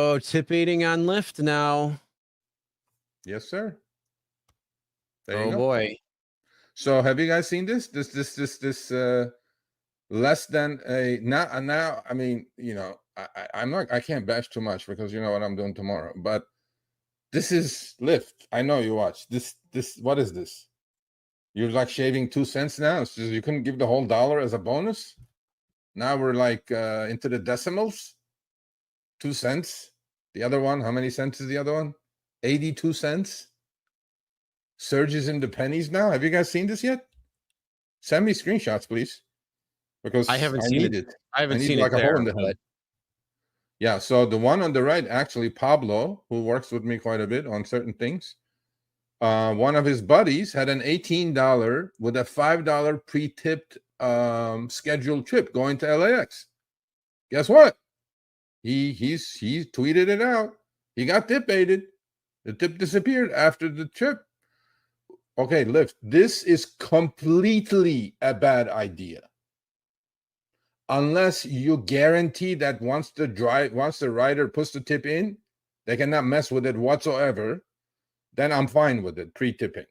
Oh, tip eating on Lyft now. Yes, sir. There you Oh go. boy. So have you guys seen this? This less than a now. I mean, you know, I can't bash too much because you know what I'm doing tomorrow. But this is Lyft. I know you watch this. What is this? You're like shaving 2 cents now. So you couldn't give the whole dollar as a bonus. Now we're like into the decimals. 2 cents. The other one, how many cents is the other one? 82 cents. Surges in the pennies now. Have you guys seen this yet? Send me screenshots, please, because I haven't seen need it. I haven't need seen like it a hole there, in the but head. Yeah, so the one on the right, actually, Pablo, who works with me quite a bit on certain things, one of his buddies had an $18 with a $5 pre-tipped scheduled trip going to LAX. Guess what? He tweeted it out. He got tip baited. The tip disappeared after the trip. Okay, Lyft, this is completely a bad idea. Unless you guarantee that once the rider puts the tip in, they cannot mess with it whatsoever, then I'm fine with it, pre-tipping.